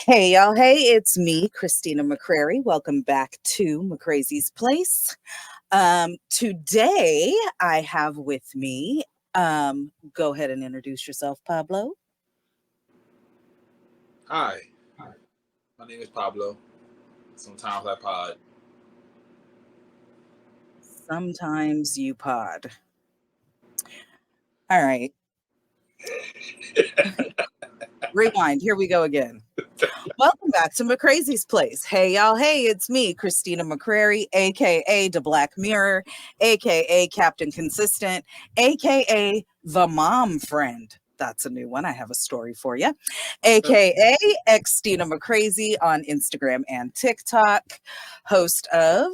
Hey y'all, hey, it's me, Christina McCrary. Welcome back to McCrazy's Place. Today I have with me, go ahead and introduce yourself, Pablo. Hi, my name is Pablo. Sometimes I pod. Sometimes you pod. All right. Rewind. Here we go again. Welcome back to McCrazy's Place. Hey y'all, hey, it's me, Christina McCrary, aka The Black Mirror, aka Captain Consistent, aka The Mom Friend. That's a new one. I have a story for you. AKA Xtina McCrazy on Instagram and TikTok, host of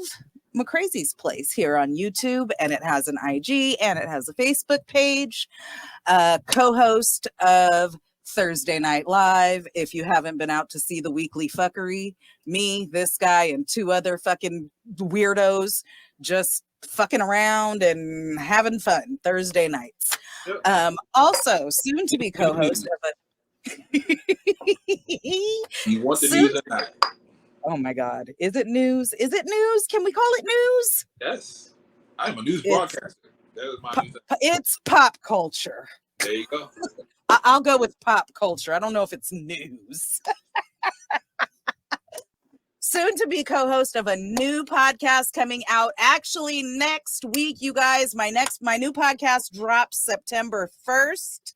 McCrazy's Place here on YouTube, and it has an IG and it has a Facebook page, co-host of Thursday Night Live. If you haven't been out to see the weekly fuckery, me, this guy, and two other fucking weirdos just fucking around and having fun Thursday nights. Also, soon to be co-host of a You want the news or not? Oh my God. Is it news? Is it news? Can we call it news? Yes. I'm a news broadcaster. That is my news. It's pop culture. There you go. I'll go with pop culture. I don't know if it's news. Soon to be co-host of a new podcast coming out actually next week, you guys. My new podcast drops September 1st.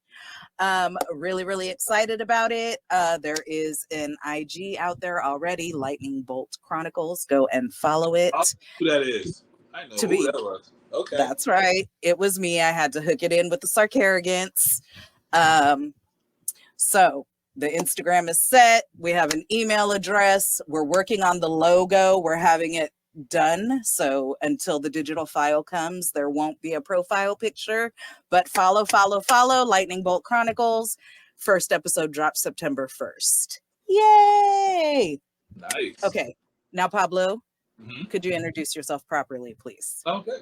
Really excited about it. There is an IG out there already, Lightning Bolt Chronicles. Go and follow it. Who that is? I know who that was. Okay. That's right. It was me. I had to hook it in with the Sarcarrogance. So the Instagram is set. We have an email address. We're working on the logo. We're having it done. So until the digital file comes, there won't be a profile picture, but follow Lightning Bolt Chronicles. First episode drops September 1st. Yay. Nice. Okay. Now, Pablo, could you introduce yourself properly, please? Okay.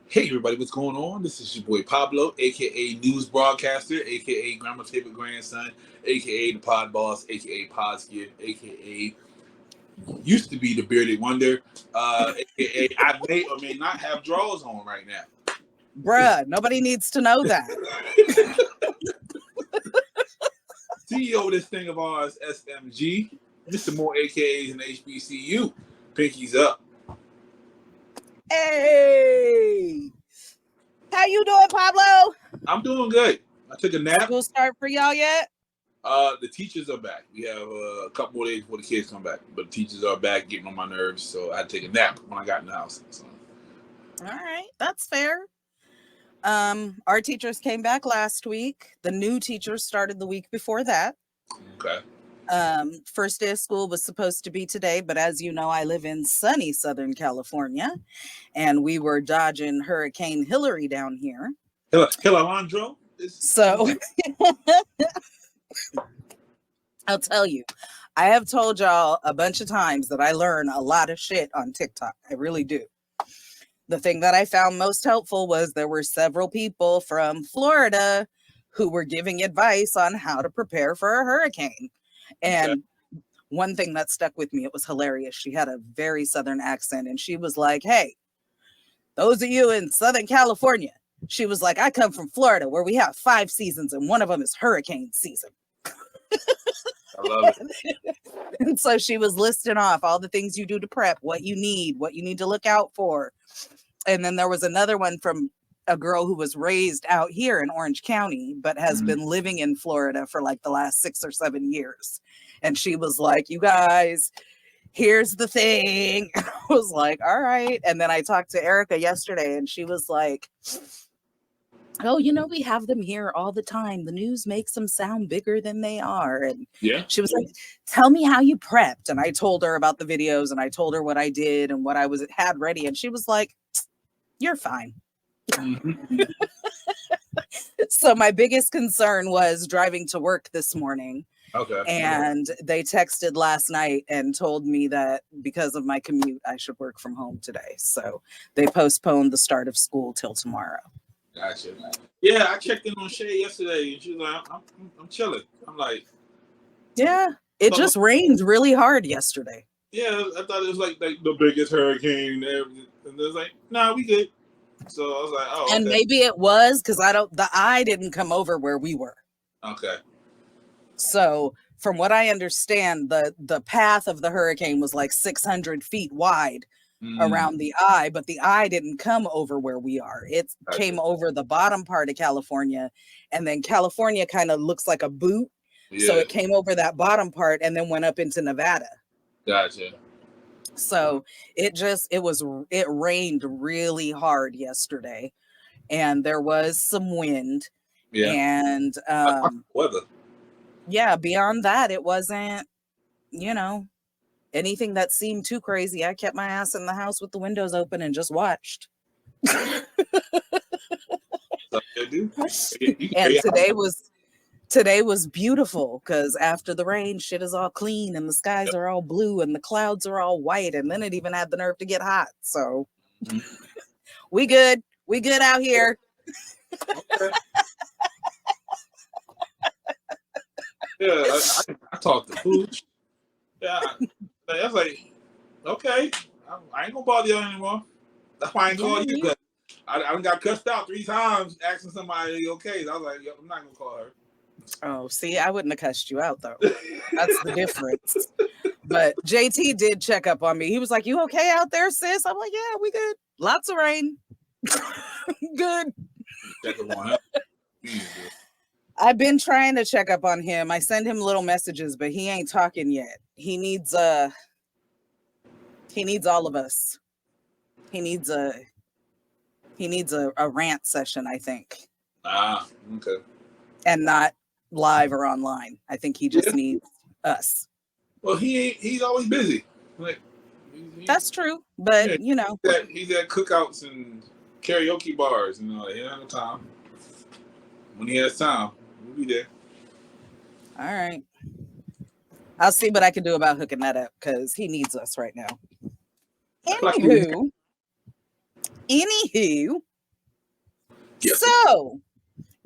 Hey everybody, what's going on? This is your boy Pablo, aka News Broadcaster, aka Grandma's favorite grandson, aka the Pod Boss, aka Podskid, aka used to be the Bearded Wonder, aka I may or may not have drawers on right now. Bruh, nobody needs to know that. CEO of this thing of ours, SMG, Mr. More AKAs and HBCU. Pinkies up. Hey, how you doing, Pablo? I'm doing good. I took a nap. School start for y'all yet? The teachers are back. We have a couple more days before the kids come back, but the teachers are back, getting on my nerves. So I had to take a nap when I got in the house. So. All right, that's fair. Our teachers came back last week. The new teachers started the week before that. Okay. First day of school was supposed to be today, but as you know, I live in sunny Southern California, and we were dodging Hurricane Hillary down here. Hilandro? So I'll tell you, I have told y'all a bunch of times that I learn a lot of shit on TikTok. I really do. The thing that I found most helpful was there were several people from Florida who were giving advice on how to prepare for a hurricane. And one thing that stuck with me, it was hilarious. She had a very Southern accent and she was like, hey, those of you in Southern California, she was like, I come from Florida where we have 5 seasons and one of them is hurricane season. I love it. And so she was listing off all the things you do to prep, what you need to look out for. And then there was another one from a girl who was raised out here in Orange County, but has been living in Florida for like the last 6 or 7 years. And she was like, you guys, here's the thing. I was like, all right. And then I talked to Erica yesterday and she was like, oh, we have them here all the time. The news makes them sound bigger than they are. And she was like, tell me how you prepped. And I told her about the videos and I told her what I did and what I had ready. And she was like, you're fine. So my biggest concern was driving to work this morning. Okay. And they texted last night and told me that because of my commute, I should work from home today. So they postponed the start of school till tomorrow. Gotcha. Yeah, I checked in on Shay yesterday and she was like, I'm chilling. I'm like, yeah. It just rained really hard yesterday. Yeah, I thought it was like the biggest hurricane ever. And it was like, nah, we good. So I was like, oh, And okay. maybe it was because the eye didn't come over where we were. Okay. So from what I understand, the path of the hurricane was like 600 feet wide around the eye, but the eye didn't come over where we are. It came over the bottom part of California, and then California kind of looks like a boot. Yeah. So it came over that bottom part and then went up into Nevada. Gotcha. So it rained really hard yesterday, and there was some wind. Yeah. And weather. Yeah, beyond that, it wasn't, anything that seemed too crazy. I kept my ass in the house with the windows open and just watched. And today was beautiful because after the rain, shit is all clean and the skies are all blue and the clouds are all white, and then it even had the nerve to get hot. So we good out here. Okay. Yeah, I talked to Pooch. Yeah, I was like, okay, I ain't gonna bother you anymore. That's why I ain't call you. I got cussed out 3 times asking somebody okay. I was like, I'm not gonna call her. Oh, see, I wouldn't have cussed you out though. That's the difference. But JT did check up on me. He was like, "You okay out there, sis?" I'm like, "Yeah, we good. Lots of rain. Good." Check up on him. I've been trying to check up on him. I send him little messages, but he ain't talking yet. He needs all of us. He needs a rant session, I think. Ah, okay. And not live or online. I think he just needs us. Well, he's always busy. Like that's true, but he's at cookouts and karaoke bars, he doesn't have time. When he has time, we'll be there. All right. I'll see what I can do about hooking that up because he needs us right now. Anywho. Yes. So,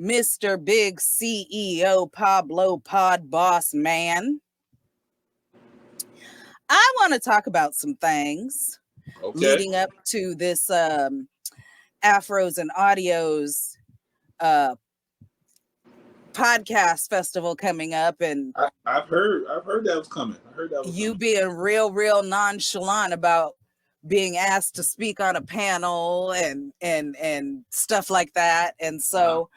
Mr. Big CEO Pablo Pod Boss Man, I want to talk about some things leading up to this Afros and Audios podcast festival coming up, and I've heard that was coming. I heard that was you being real nonchalant about being asked to speak on a panel and stuff like that. And so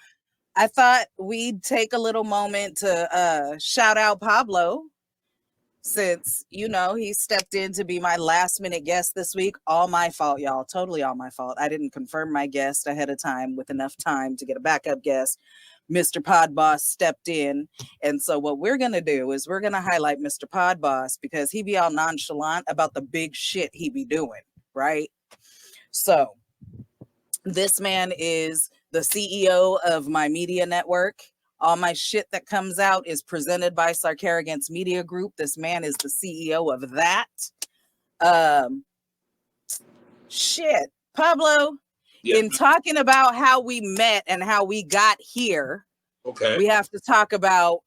I thought we'd take a little moment to shout out Pablo, since he stepped in to be my last minute guest this week. All my fault, y'all. Totally all my fault. I didn't confirm my guest ahead of time with enough time to get a backup guest. Mr. Pod Boss stepped in. And so what we're going to do is we're going to highlight Mr. Pod Boss because he be all nonchalant about the big shit he be doing, right? So this man is the CEO of my media network. All my shit that comes out is presented by Sarkaragant's Media Group. This man is the CEO of that. Pablo, in talking about how we met and how we got here, we have to talk about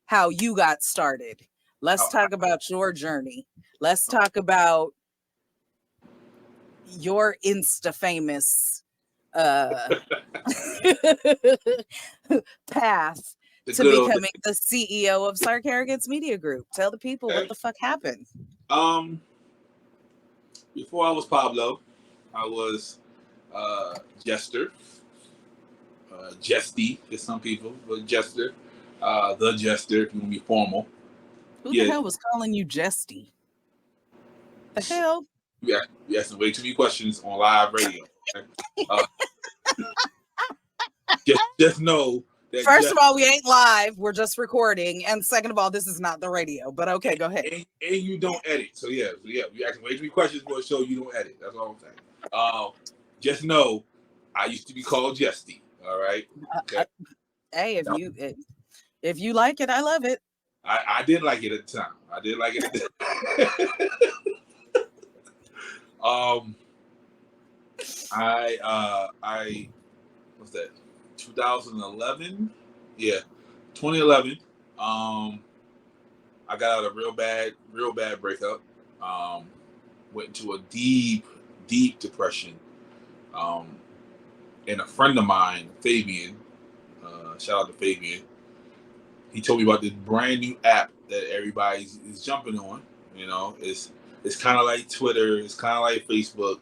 how you got started. Let's talk about your journey. Let's talk about your Insta-famous path to becoming the CEO of Sarkaragant's Media Group. Tell the people what the fuck happened. Before I was Pablo, I was Jester, Jesty to some people, but Jester, the Jester if you want to be formal. Who the hell was calling you Jesty? The hell? Yeah, you asking way too many questions on live radio. Just know that. First of all, we ain't live. We're just recording. And second of all, this is not the radio. But okay, go ahead. And you don't edit. So yeah, you asking way too many questions for a show you don't edit. That's all I'm saying. Just know, I used to be called Jesty. All right. Okay. Hey, if you like it, I love it. I did like it at the time. I did like it. I what's that? 2011. Yeah, 2011. I got out of a real bad breakup. Went into a deep depression. And a friend of mine, Fabian, shout out to Fabian, he told me about this brand new app that everybody is jumping on. You know, it's kind of like Twitter, it's kind of like Facebook,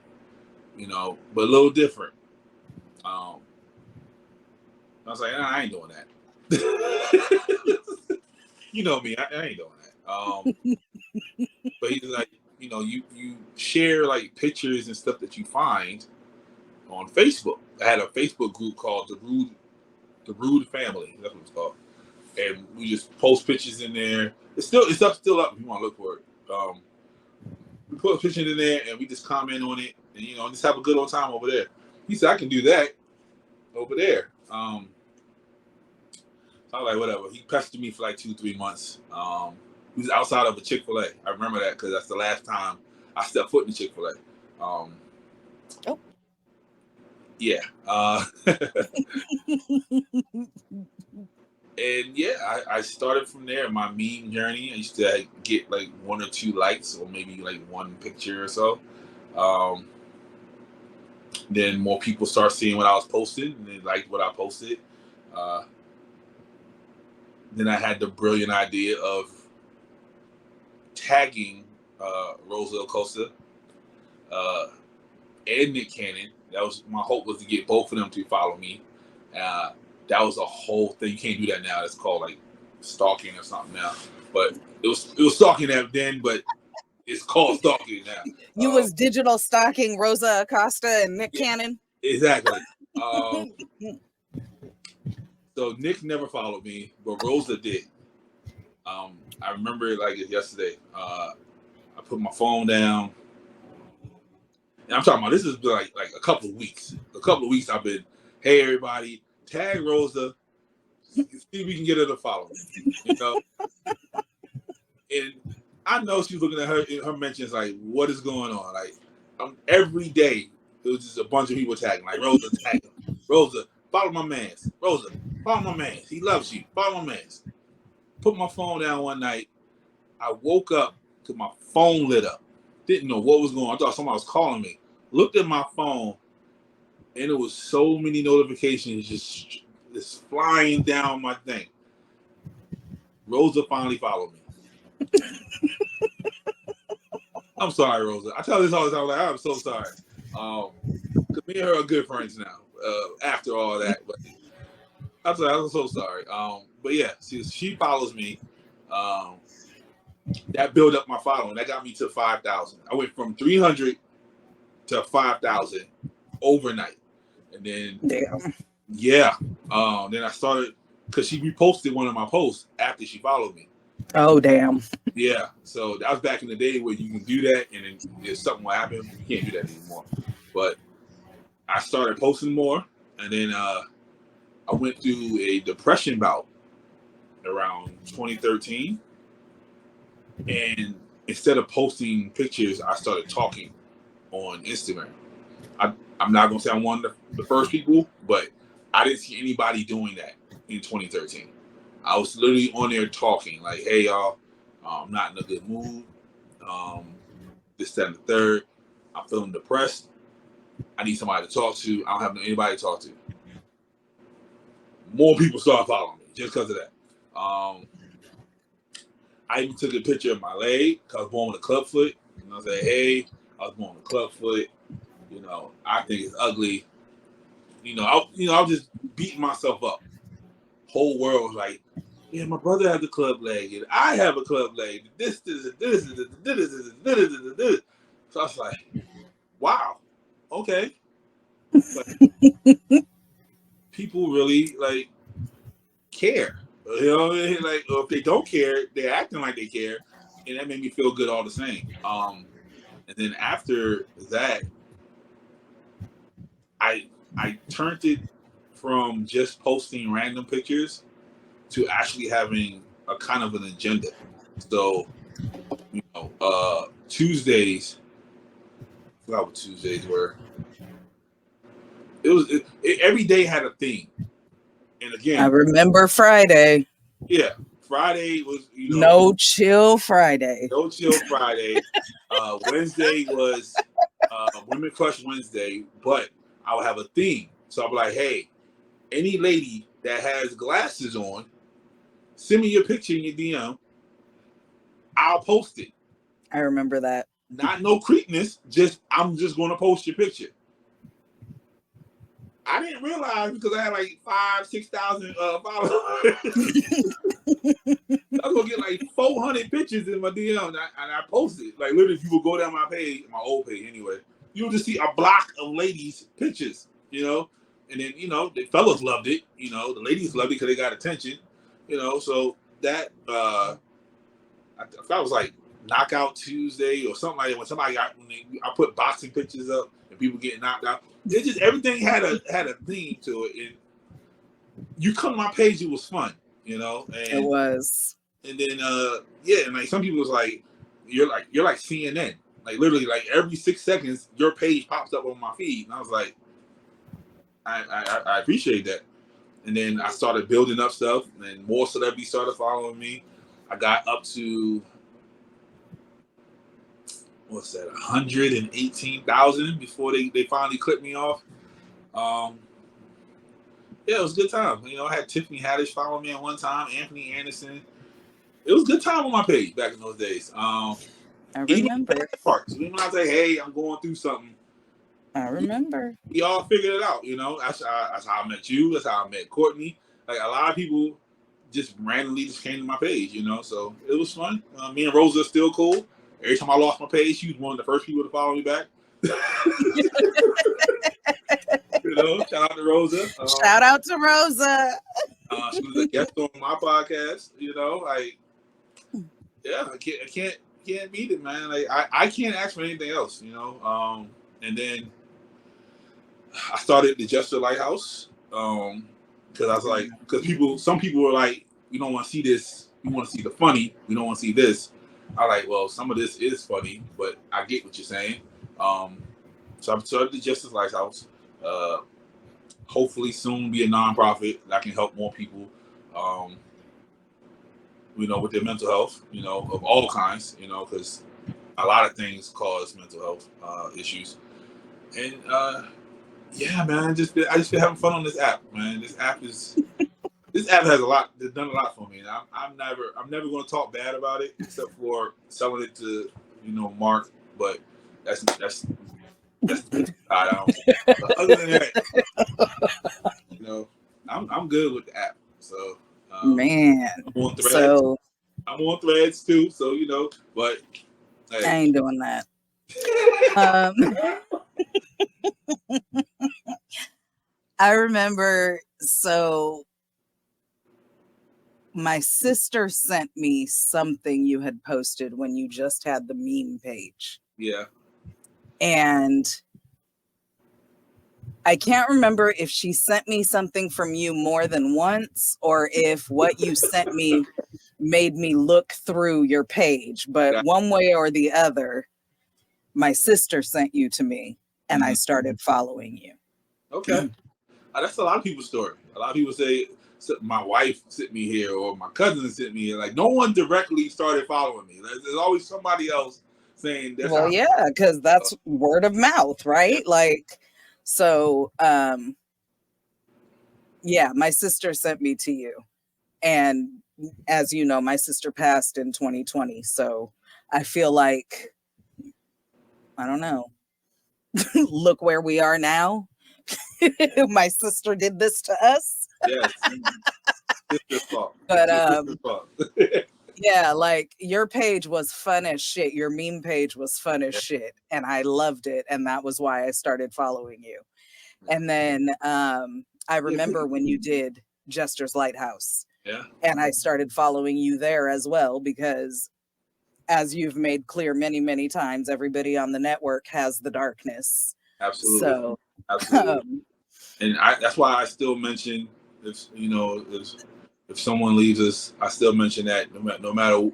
you know, but a little different. I was like, nah, I ain't doing that. You know me, I ain't doing that. But he's like, you know, you share like pictures and stuff that you find on Facebook. I had a Facebook group called the Rude Family. That's what it's called. And we just post pictures in there. It's still up if you want to look for it. We put pictures in there and we just comment on it and, you know, just have a good old time over there. He said I can do that over there. So I was like, whatever. He pestered me for like 2-3 months. He was outside of a Chick-fil-A. I remember that because that's the last time I stepped foot in Chick-fil-A. Oh. Yeah. And yeah, I started from there. My meme journey. I used to get like 1 or 2 likes, or maybe like 1 picture or so. Then more people start seeing what I was posting, and they liked what I posted. Then I had the brilliant idea of tagging Rosa Acosta and Nick Cannon. That was my hope, was to get both of them to follow me. That was a whole thing. You can't do that now. It's called like stalking or something now. But it was stalking then, but it's called stalking now. You was digital stalking Rosa Acosta and Nick Cannon. Exactly. So Nick never followed me, but Rosa did. I remember it like yesterday. I put my phone down. And I'm talking about, this is like a couple of weeks. A couple of weeks I've been, hey everybody, tag Rosa, see if we can get her to follow me. You know? And I know she's looking at her mentions like, what is going on? Like, every day it was just a bunch of people tagging, like, Rosa, tag him. Rosa, follow my mans. Rosa, follow my mans. He loves you. Follow my mans. Put my phone down one night. I woke up to my phone lit up. Didn't know what was going on. I thought somebody was calling me. Looked at my phone, and it was so many notifications just flying down my thing. Rosa finally followed me. I'm sorry, Rosa. I tell this all the time. Like, I'm so sorry. Cause me and her are good friends now. After all that, but I'm so sorry. But yeah, she follows me. That built up my following. That got me to 5,000. I went from 300 to 5,000 overnight, and then then I started, because she reposted one of my posts after she followed me. Oh damn. Yeah. So that was back in the day where you can do that, and then if something will happen, you can't do that anymore. But I started posting more, and then I went through a depression bout around 2013. And instead of posting pictures, I started talking on Instagram. I'm not going to say I'm one of the first people, but I didn't see anybody doing that in 2013. I was literally on there talking like, hey, y'all, I'm not in a good mood. This, that, and the third. I'm feeling depressed. I need somebody to talk to. I don't have anybody to talk to. More people started following me just because of that. I even took a picture of my leg because I was born with a club foot. And I said, hey, I was born with a club foot. You know, I think it's ugly. I was just beating myself up. Whole world was like, yeah, my brother has a club leg, and I have a club leg. This. So I was like, wow, okay. But people really like care. You know, like, or if they don't care, they're acting like they care, and that made me feel good all the same. And then after that, I turned it from just posting random pictures to actually having a kind of an agenda. So, Tuesdays, I forgot what Tuesdays were. Every day had a theme. And again, I remember Friday. Yeah. Friday was, No Chill Friday. No Chill Friday. Wednesday was Women Crush Wednesday, but I would have a theme. So I'm like, hey, any lady that has glasses on, send me your picture in your DM. I'll post it. I remember that. Not no creepness. I'm just going to post your picture. I didn't realize because I had like 5,000-6,000 followers. I was gonna get like 400 pictures in my DM, and I posted. Like literally, if you would go down my page, my old page anyway, you would just see a block of ladies' pictures, and then the fellas loved it, the ladies loved it because they got attention, So that I thought it was like Knockout Tuesday or something like that when I put boxing pictures up and people getting knocked out. It just everything had a theme to it, and you come to my page, it was fun, and it was. And then and like some people was like, you're like CNN, like literally like every 6 seconds your page pops up on my feed, and I was like, I appreciate that. And then I started building up stuff, and more celebrities started following me. I got up to 118,000 before they finally clipped me off. Yeah, it was a good time. I had Tiffany Haddish following me at one time, Anthony Anderson. It was a good time on my page back in those days. I remember. Even when I say, hey, I'm going through something. I remember. We all figured it out, That's how I met you. That's how I met Courtney. Like a lot of people just randomly just came to my page, So it was fun. Me and Rosa are still cool. Every time I lost my page, she was one of the first people to follow me back. Shout out to Rosa. Shout out to Rosa. She was a guest on my podcast. I can't beat it, man. Like I can't ask for anything else. And then I started the Jester Lighthouse because I was like, some people were like, we don't want to see this. We want to see the funny. We don't want to see this. I like, well, some of this is funny, but I get what you're saying. So I started the Justice Lighthouse. Hopefully soon be a nonprofit that can help more people, with their mental health, of all kinds, because a lot of things cause mental health issues. And yeah, man, I just been having fun on this app, man. This app has done a lot for me. And I'm never going to talk bad about it except for selling it to Mark, but that's the I don't. But other than that, I'm good with the app. So man, I'm on Threads. so I'm on Threads too. So but hey. I ain't doing that. I remember. So my sister sent me something you had posted when you just had the meme page. Yeah. And I can't remember if she sent me something from you more than once or if what you sent me made me look through your page. But one way or the other, my sister sent you to me and I started following you. Okay. That's a lot of people's story. A lot of people say, my wife sent me here or my cousin sent me here. Like no one directly started following me. There's always somebody else saying that. Well, yeah, because that's word of mouth, right? Yeah. Like, so, yeah, my sister sent me to you. And as you know, my sister passed in 2020. So I feel like, I don't know, look where we are now. My sister did this to us. Yes. But yeah, like your page was fun as shit. Your meme page was fun as shit. And I loved it. And that was why I started following you. And then I remember when you did Jester's Lighthouse. Yeah. And I started following you there as well, because as you've made clear many, many times, everybody on the network has the darkness. Absolutely. So, absolutely. And that's why I still mention if someone leaves us, I still mention that no matter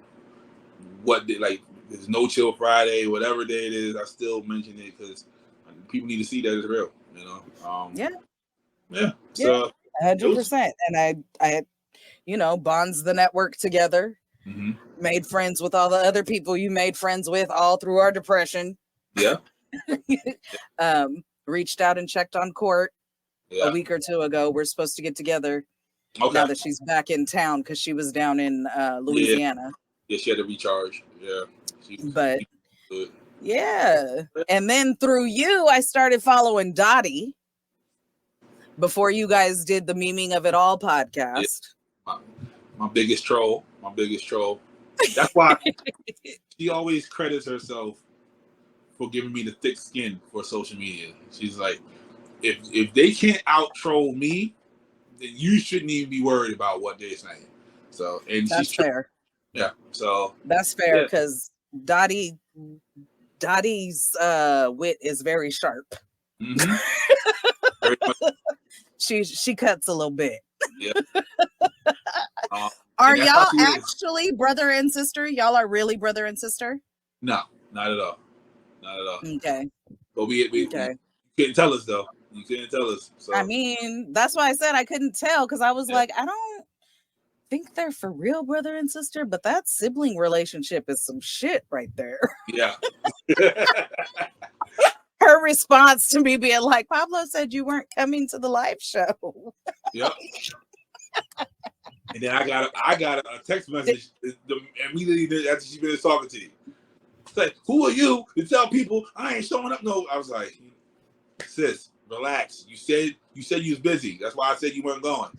what day, like there's No Chill Friday, whatever day it is, I still mention it because people need to see that it's real. Yeah. So 100%. And I bonds the network together. Mm-hmm. Made friends with all the other people you made friends with all through our depression. Yeah. Reached out and checked on Court a week or two ago. We're supposed to get together now that she's back in town because she was down in Louisiana. Yeah, she had to recharge. Yeah. But yeah. And then through you, I started following Dottie before you guys did the Memeing of It All podcast. Yeah. My biggest troll. That's why she always credits herself for giving me the thick skin for social media. She's like, if they can't out troll me, then you shouldn't even be worried about what they're saying. So, and that's fair. Yeah. So that's fair because Dottie's wit is very sharp. Mm-hmm. Very much. She cuts a little bit. Yeah. Are y'all actually brother and sister? Y'all are really brother and sister? No, not at all. Okay. But we couldn't tell us though. You couldn't tell us. So I mean, that's why I said I couldn't tell because I was like, I don't think they're for real brother and sister, but that sibling relationship is some shit right there. Yeah. Her response to me being like, Pablo said you weren't coming to the live show. Yep. And then I got a text message immediately after she finished talking to you. It's like, who are you to tell people I ain't showing up? No, I was like, sis, relax. You said you was busy. That's why I said you weren't going.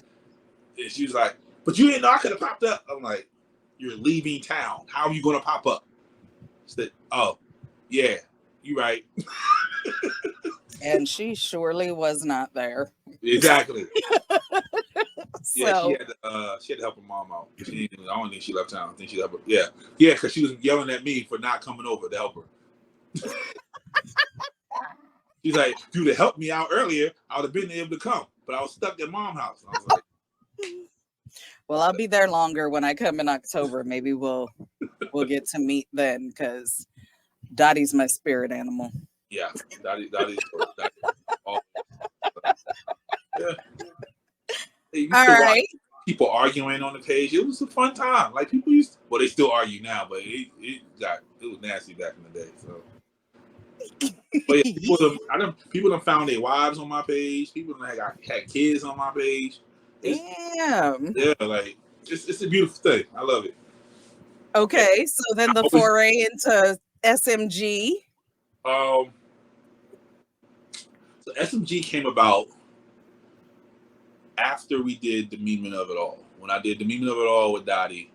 And she was like, but you didn't know I could have popped up. I'm like, you're leaving town. How are you going to pop up? She said, oh, yeah, you right. And she surely was not there. Exactly. So, yeah, she had to help her mom out. I don't think she left town. I think she left her. Yeah, because she was yelling at me for not coming over to help her. She's like, if you'd have helped me out earlier, I would have been able to come. But I was stuck at mom's house. I was like, well, I'll be there longer when I come in October. Maybe we'll get to meet then because Dottie's my spirit animal. Yeah, Dottie's all. Yeah. All right. People arguing on the page. It was a fun time. Like people they still argue now, but it was nasty back in the day. So, but yeah, people done found their wives on my page. People done had kids on my page. Damn. Yeah, like it's a beautiful thing. I love it. Okay, so then the foray into SMG. So SMG came about after we did the Memeing of It All. When I did the Memeing of It All with Dottie,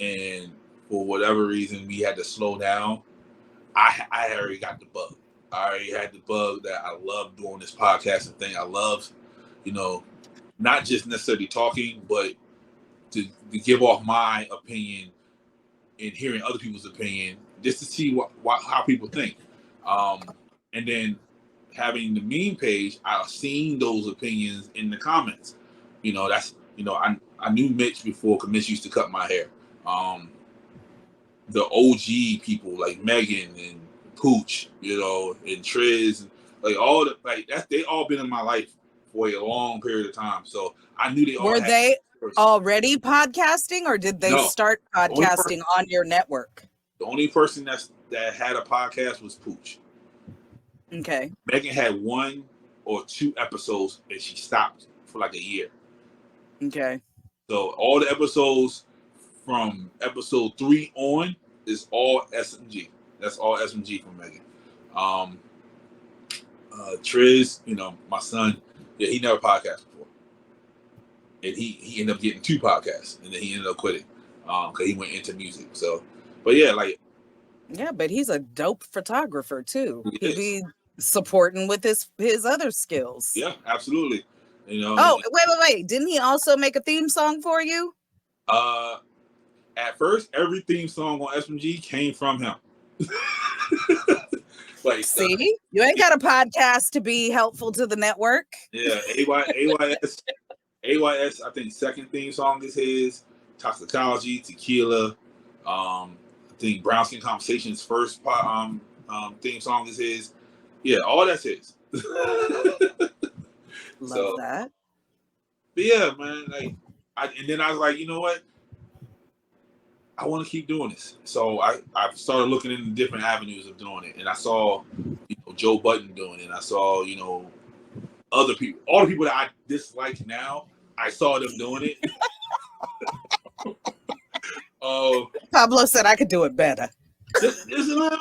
and for whatever reason we had to slow down, I already got the bug. I already had the bug that I love doing this podcasting thing. I love, not just necessarily talking, but to give off my opinion and hearing other people's opinion, just to see how people think. And then having the meme page, I've seen those opinions in the comments. I knew Mitch before because Mitch used to cut my hair. The OG people like Megan and Pooch, and Triz, like all they all been in my life for a long period of time. So I knew they all were they already podcasting, or did they start podcasting on your network? The only person that had a podcast was Pooch. Okay. Megan had 1 or 2 episodes and she stopped for like a year. Okay. So all the episodes from episode 3 on is all SMG. That's all SMG from Megan. Triz, my son, he never podcasted before. And he ended up getting 2 podcasts and then he ended up quitting because he went into music. So, but yeah, but he's a dope photographer too. He'd be supporting with his other skills. Yeah, absolutely. Oh, wait. Didn't he also make a theme song for you? At first, every theme song on SMG came from him. See, you ain't got a podcast to be helpful to the network. Yeah, AYS, I think second theme song is his. Toxicology, Tequila. I think Brown Skin Conversations first theme song is his. Yeah, all that's his. Love that. But yeah, man, And then I was like, you know what? I want to keep doing this. So I started looking into different avenues of doing it, and I saw, Joe Budden doing it. And I saw, other people, all the people that I dislike now. I saw them doing it. Pablo said I could do it better. Just a little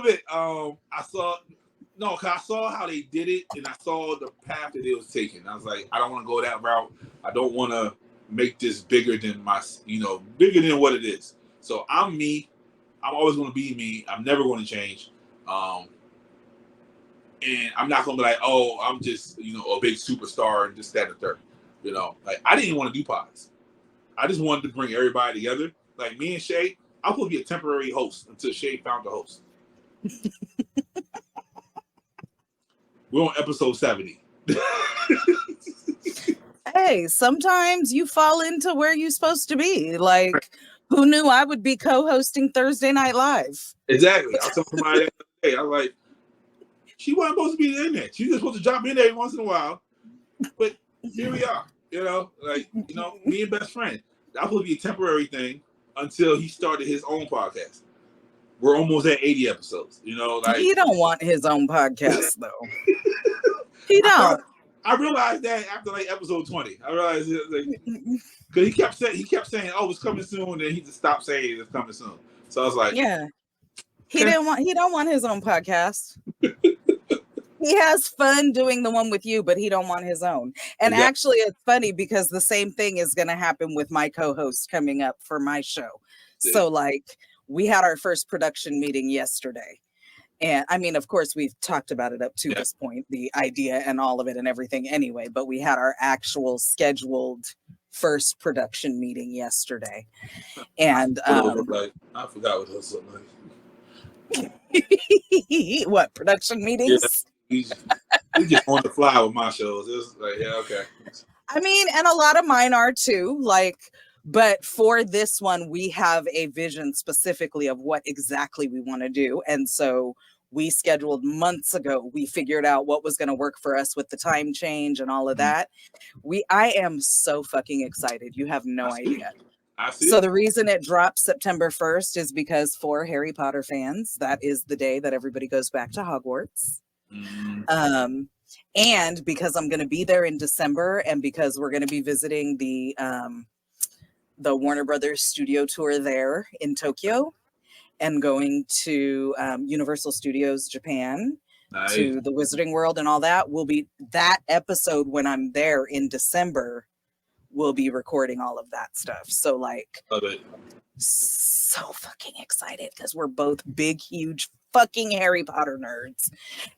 bit. I saw how they did it, and I saw the path that it was taking. I was like, I don't want to go that route. I don't want to make this bigger than bigger than what it is. So I'm me. I'm always going to be me. I'm never going to change. And I'm not going to be like, oh, I'm just, a big superstar and this, that, and the third. Like I didn't even want to do pods. I just wanted to bring everybody together. Like me and Shay, I was going to be a temporary host until Shay found the host. We're on episode 70. Hey, sometimes you fall into where you're supposed to be. Like, who knew I would be co-hosting Thursday Night Live? Exactly. I was telling somebody that the other day, I was like, she wasn't supposed to be in there. She was supposed to drop in there every once in a while. But here we are. Me and best friend. That would be a temporary thing until he started his own podcast. We're almost at 80 episodes. He don't want his own podcast though. He don't. I realized that after episode 20. I realized because he kept saying, "Oh, it's coming soon," and then he just stopped saying it's coming soon. So I was like, "Yeah, he don't want his own podcast." He has fun doing the one with you, but he don't want his own. And actually, it's funny because the same thing is going to happen with my co-host coming up for my show. Yeah. So we had our first production meeting yesterday. And I mean, of course, we've talked about it up to this point, the idea and all of it and everything anyway, but we had our actual scheduled first production meeting yesterday. And I forgot what it was like. What, production meetings? Yeah. He just on the fly with my shows. It was like, yeah, okay. I mean, and a lot of mine are too, but for this one, we have a vision specifically of what exactly we want to do. And so we scheduled months ago, we figured out what was going to work for us with the time change and all of that. I am so fucking excited. You have no idea. So the reason it drops September 1st is because for Harry Potter fans, that is the day that everybody goes back to Hogwarts. And because I'm going to be there in December, and because we're going to be visiting the Warner Brothers studio tour there in Tokyo, and going to Universal Studios Japan, to the Wizarding World and all that, that episode when I'm there in December, we'll be recording all of that stuff. So love it. So fucking excited because we're both big, huge fucking Harry Potter nerds,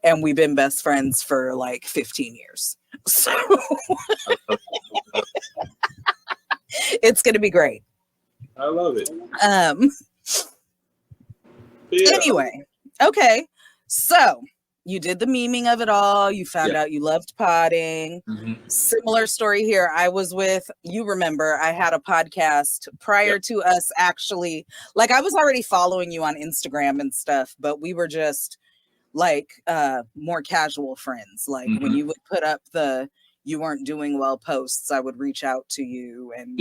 and we've been best friends for 15 years. So it's gonna be great. I love it. Anyway, okay, so you did the memeing of it all. You found out you loved potting. Similar story here. I was you remember, I had a podcast prior to us actually, I was already following you on Instagram and stuff, but we were just more casual friends. When you would put up you weren't doing well posts, I would reach out to you and,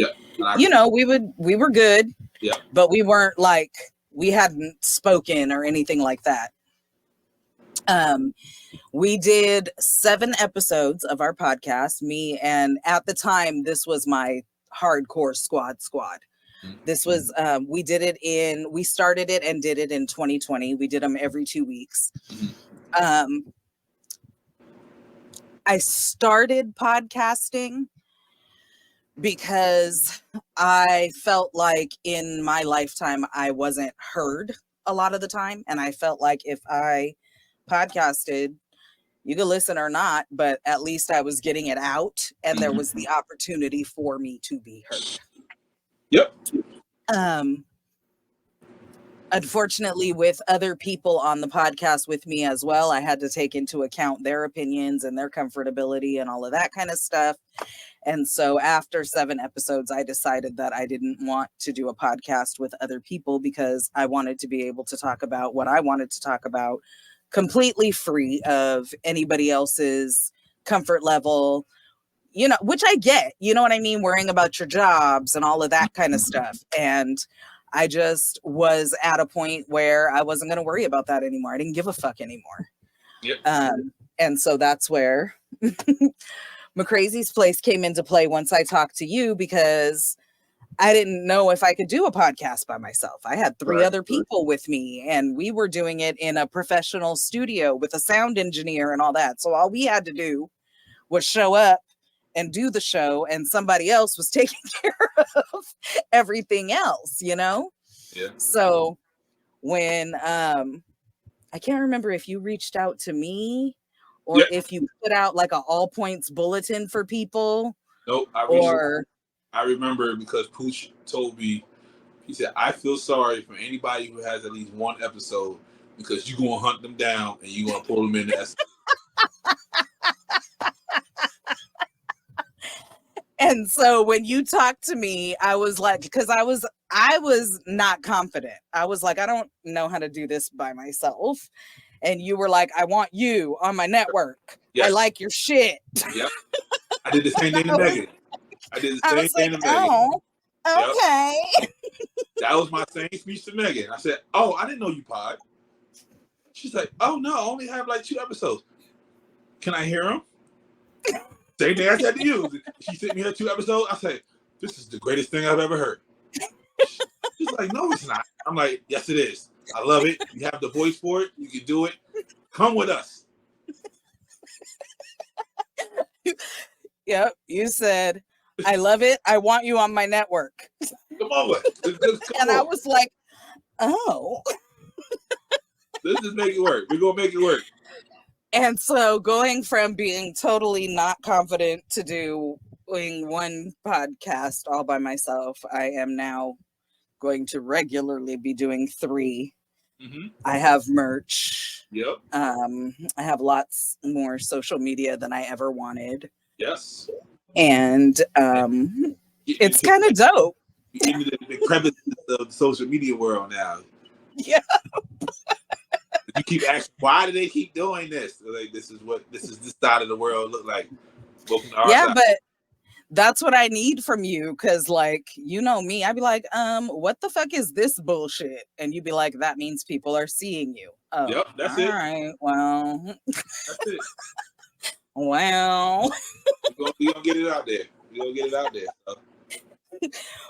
we were good, but we weren't we hadn't spoken or anything like that. We did 7 episodes of our podcast, me, and at the time, this was my hardcore squad. This was, we started it and did it in 2020. We did them every 2 weeks. I started podcasting because I felt like in my lifetime, I wasn't heard a lot of the time. And I felt like if I podcasted, you could listen or not, but at least I was getting it out and there was the opportunity for me to be heard. Yep. Unfortunately, with other people on the podcast with me as well, I had to take into account their opinions and their comfortability and all of that kind of stuff. And so after 7 episodes, I decided that I didn't want to do a podcast with other people because I wanted to be able to talk about what I wanted to talk about, completely free of anybody else's comfort level, you know, which I get, you know what I mean? Worrying about your jobs and all of that kind of stuff. And I just was at a point where I wasn't going to worry about that anymore. I didn't give a fuck anymore. Yep. And so that's where McCrazy's Place came into play once I talked to you, because I didn't know if I could do a podcast by myself. I had three other people with me, and we were doing it in a professional studio with a sound engineer and all that. So all we had to do was show up and do the show, and somebody else was taking care of everything else, you know? Yeah. So when I can't remember if you reached out to me or if you put out like a all points bulletin for people. Nope. I remember because Pooch told me, he said, I feel sorry for anybody who has at least one episode, because you're going to hunt them down and you're going to pull them in the And so when you talked to me, I was like, because I was not confident. I was like, I don't know how to do this by myself. And you were like, I want you on my network. Yes. I like your shit. Yep. I did the same thing to Megan. I did the same thing to Megan. Oh, okay. Yep. That was my same speech to Megan. I said, oh, I didn't know you pod. She's like, oh, no, I only have like 2 episodes. Can I hear them? Same thing I said to you. She sent me her 2 episodes. I said, this is the greatest thing I've ever heard. She's like, no, it's not. I'm like, yes, it is. I love it. You have the voice for it. You can do it. Come with us. Yep. You said, I love it. I want you on my network. Come on. And I was like, oh. Let's just make it work. We're going to make it work. And so going from being totally not confident to doing one podcast all by myself, I am now going to regularly be doing 3. Mm-hmm. I have merch. Yep. I have lots more social media than I ever wanted. Yes. And it's kind of dope. You're in the crevices of the social media world now. Yeah. You keep asking, why do they keep doing this? Like, this is this side of the world look like. Yeah, but that's what I need from you, because, like, you know me, I'd be like, what the fuck is this bullshit? And you'd be like, that means people are seeing you. Oh, yep, that's it. All right, well, that's it. Well, we gonna get it out there. So.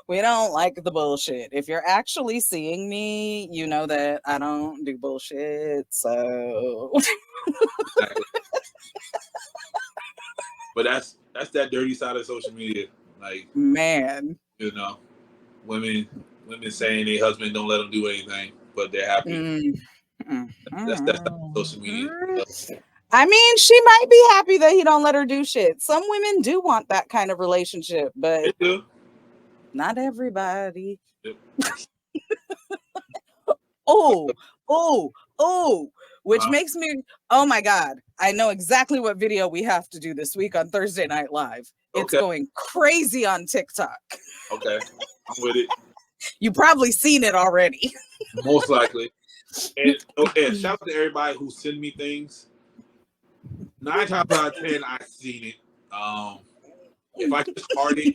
We don't like the bullshit. If you're actually seeing me, you know that I don't do bullshit. So, exactly. But that's that dirty side of social media. Like, man, you know, women saying their husband don't let them do anything, but they're happy. That's social media. So. I mean, she might be happy that he don't let her do shit. Some women do want that kind of relationship, but they do. Not everybody. Yep. Which makes me, oh my God, I know exactly what video we have to do this week on Thursday Night Live. It's going crazy on TikTok. Okay, I'm with it. You probably seen it already. Most likely. And shout out to everybody who send me things. 9 times out of 10, I've seen it. If I just heart it,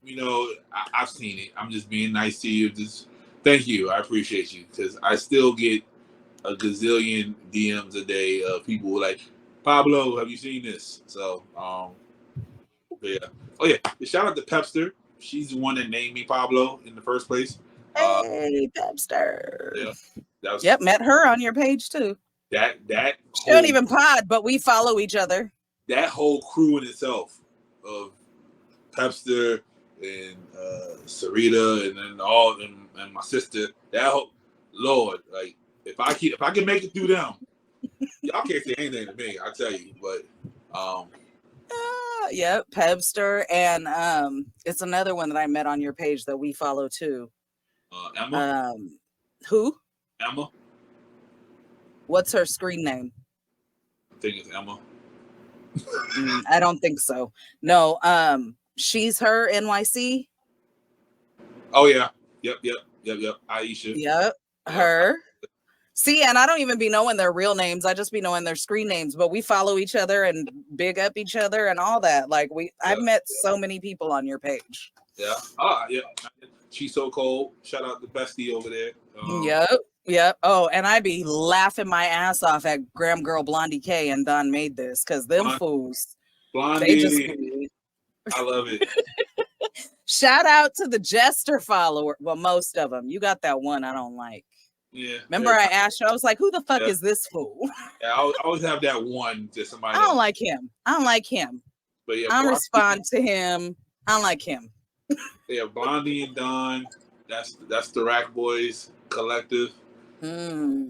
you know, I've seen it. I'm just being nice to you. Just thank you. I appreciate you, because I still get a gazillion DMs a day of people like, Pablo, have you seen this? So, yeah. Oh yeah. Shout out to Pepster. She's the one that named me Pablo in the first place. Hey, Pepster. Yeah. Yep, met her on your page too. She don't even pod, but we follow each other. That whole crew in itself of Pepster and Sarita and then and my sister, that whole Lord, like if I can make it through them, y'all can't say anything to me, I tell you. But yep, Pepster, and it's another one that I met on your page that we follow too. Emma. Who? Emma. What's her screen name? I think it's Emma. I don't think so. No, she's her NYC. Oh yeah. Yep. Aisha. Yep. Her. See, and I don't even be knowing their real names. I just be knowing their screen names. But we follow each other and big up each other and all that. Like I've met so many people on your page. Yeah. Yeah. She's so cold. Shout out to Bestie over there. Yep. Oh, and I be laughing my ass off at Graham Girl Blondie K and Don made this because them fools. Blondie. They just be... I love it. Shout out to the Jester follower. Well, most of them. You got that one I don't like. Yeah. Remember I asked you, I was like, who the fuck is this fool? Yeah, I always have that one to somebody. I don't like him. But yeah, I respond to him. I don't like him. Yeah, Blondie and Don. That's the Rack Boys collective. We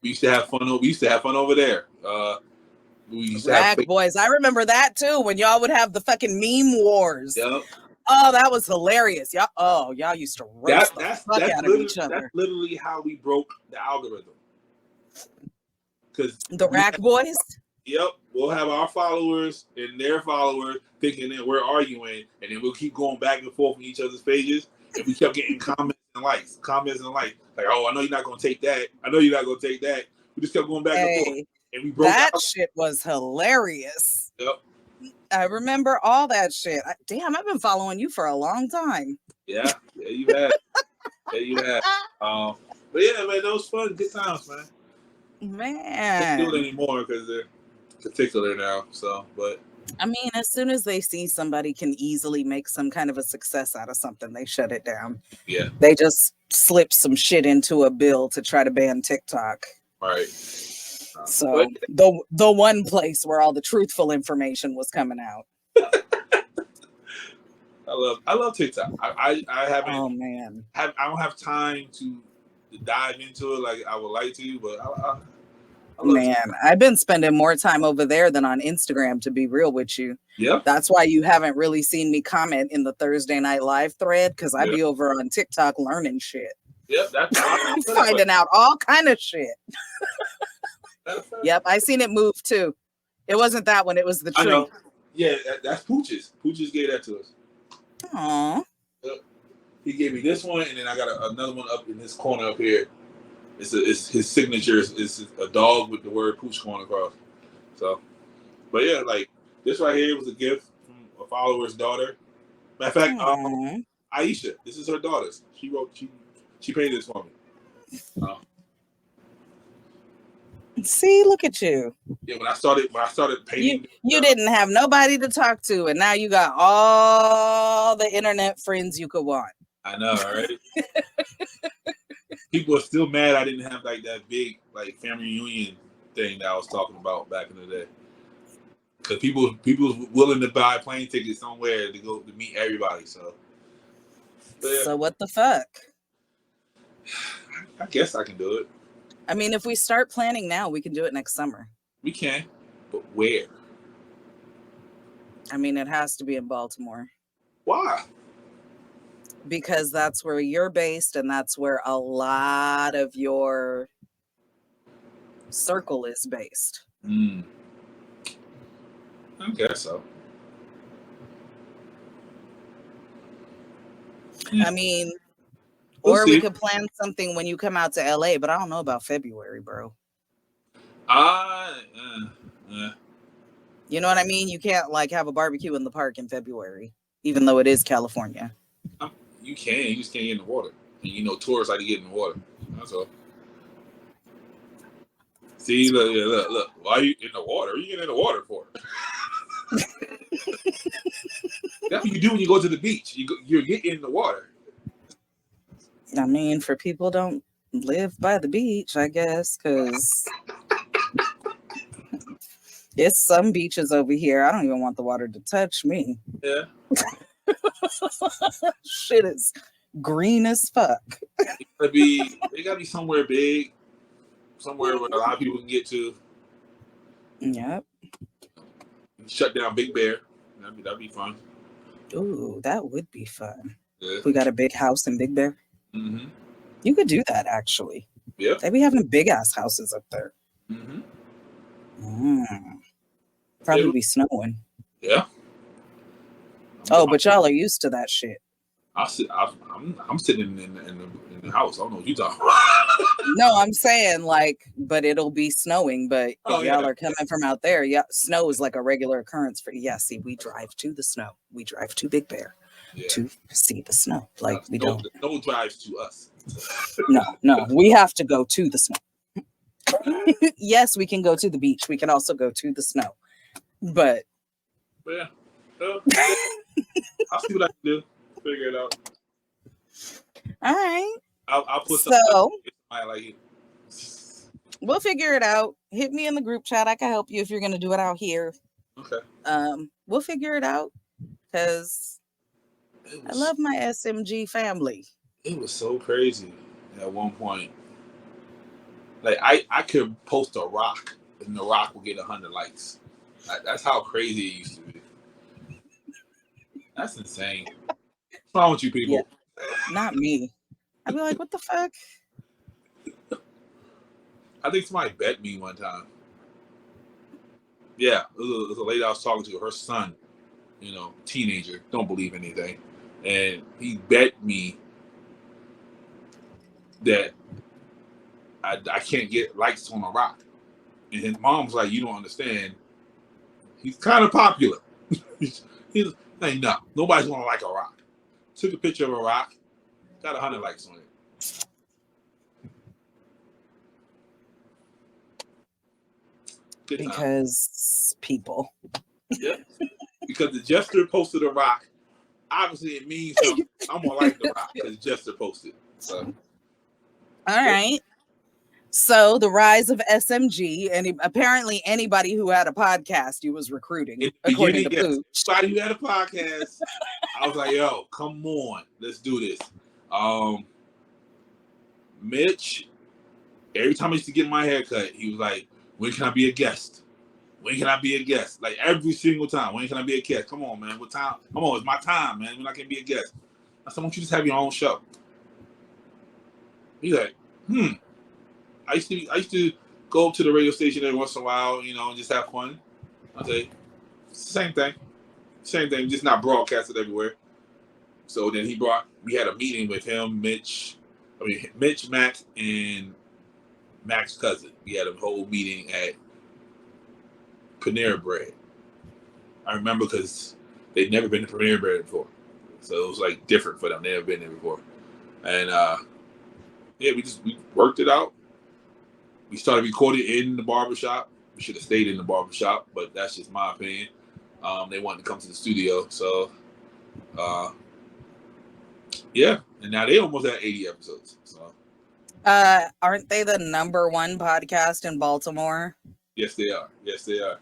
used to have fun. We used to have fun over there. Rack Boys. I remember that too. When y'all would have the fucking meme wars. Yep. Oh, that was hilarious. Y'all used to roast the fuck out of each other. That's literally how we broke the algorithm. Because the Rack Boys. Yep, we'll have our followers and their followers thinking that we're arguing, and then we'll keep going back and forth on each other's pages, and we kept getting comments and likes. Like, oh, I know you're not gonna take that. I know you're not gonna take that. We just kept going back and forth, and we broke that shit was hilarious. Yep. I remember all that shit. Damn, I've been following you for a long time. Yeah, you have. But yeah, man, that was fun. Good times, man. Man. Can't do it anymore because they're particular now. So, but I mean, as soon as they see somebody can easily make some kind of a success out of something, they shut it down. Yeah. They just slip some shit into a bill to try to ban TikTok. Right. So the one place where all the truthful information was coming out. I love TikTok. I haven't. Oh man. I don't have time to dive into it like I would like to, but I've been spending more time over there than on Instagram, to be real with you. Yeah. That's why you haven't really seen me comment in the Thursday Night Live thread, because I be over on TikTok learning shit. Yep, that's finding out all kind of shit. Yep, I seen it move too. It wasn't that one, it was the tree. I know. Yeah, that's Pooch's. Pooch's gave that to us. Aww. Yep. He gave me this one, and then I got another one up in this corner up here. It's his signature is a dog with the word Pooch going across. So, but yeah, like this right here was a gift from a follower's daughter. Matter of fact, Aisha, this is her daughter's. She paid this for me. See, look at you. Yeah, when I started painting, you didn't have nobody to talk to, and now you got all the internet friends you could want. I know, right? People are still mad I didn't have like that big like family reunion thing that I was talking about back in the day. Because people was willing to buy plane tickets somewhere to go to meet everybody. So, so what the fuck? I guess I can do it. I mean, if we start planning now, we can do it next summer. We can, but where? I mean, it has to be in Baltimore. Why? Because that's where you're based, and that's where a lot of your circle is based. I guess so. I mean, or we could plan something when you come out to LA, but I don't know about February, bro. You know what I mean? You can't like have a barbecue in the park in February, even though it is California. You can. You just can't get in the water. And tourists like to get in the water. That's all. See, look. Why are you in the water? What are you getting in the water for? That's what you do when you go to the beach. You get in the water. I mean, for people don't live by the beach, I guess, because it's some beaches over here. I don't even want the water to touch me. Yeah. Shit is green as fuck. It gotta be somewhere big, somewhere where a lot of people can get to. Yep. Shut down Big Bear. That'd be fun. Ooh, that would be fun. Yeah. We got a big house in Big Bear. Mm-hmm. You could do that, actually. Yeah. They be having big ass houses up there. Probably be snowing. Yeah. Oh, but y'all are used to that shit. I'm sitting in the house. I don't know what you're talking about. No, I'm saying like, but it'll be snowing. But if y'all are coming from out there, yeah, snow is like a regular occurrence for. Yeah, see, we drive to the snow. We drive to Big Bear to see the snow. Like we don't. The snow drives to us. No, we have to go to the snow. Yes, we can go to the beach. We can also go to the snow. But yeah, I'll see what I can do. Figure it out. All right. I'll put so I like it. We'll figure it out. Hit me in the group chat. I can help you if you're gonna do it out here. Okay. We'll figure it out because I love my SMG family. It was so crazy at one point. Like I could post a rock and the rock will get 100 likes. That's how crazy it used to be. That's insane. What's wrong with you people? Yeah, not me. I'd be like, what the fuck? I think somebody bet me one time. Yeah, it was a lady I was talking to. Her son, teenager, don't believe anything, and he bet me that I can't get likes on a rock. And his mom's like, you don't understand. He's kind of popular. he's like, no, nobody's gonna like a rock. Took a picture of a rock, got 100 likes on it. Because people. Yeah. Because the Jester posted a rock. Obviously, it means something. I'm gonna like the rock because Jester posted. So. All right. So the rise of SMG, and apparently anybody who had a podcast, you was recruiting, according to Pooch. Anybody who had a podcast, I was like, yo, come on, let's do this. Mitch, every time I used to get my haircut, he was like, when can I be a guest? When can I be a guest? Like every single time. When can I be a guest? Come on, man. What time? Come on, it's my time, man. When I can be a guest. I said, why don't you just have your own show? He's like, I used to go up to the radio station every once in a while, and just have fun. I say, same thing, just not broadcasted everywhere. So then we had a meeting with him, Mitch, Mac, and Mac's cousin. We had a whole meeting at Panera Bread. I remember because they'd never been to Panera Bread before, so it was like different for them. They never been there before, and we worked it out. We started recording in the barbershop. We should have stayed in the barbershop, but that's just my opinion. They wanted to come to the studio, so yeah. And now they almost at 80 episodes. So, aren't they the #1 podcast in Baltimore? Yes, they are.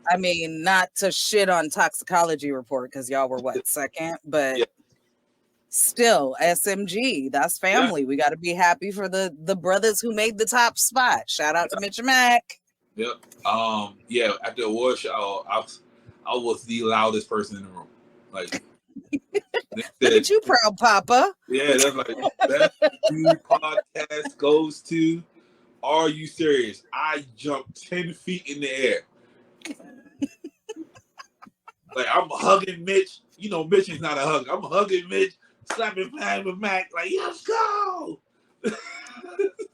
I mean, not to shit on Toxicology Report because y'all were second, but still, SMG, that's family. We got to be happy for the brothers who made the top spot. Shout out to Mitch and Mac. Yep. At the award show, I was the loudest person in the room. Like, look at you, proud papa. Yeah, that's like best new podcast goes to. Are you serious? I jumped 10 feet in the air. Like I'm hugging Mitch. Mitch is not a hug. I'm hugging Mitch, slapping flag with Mac. Like, let's go.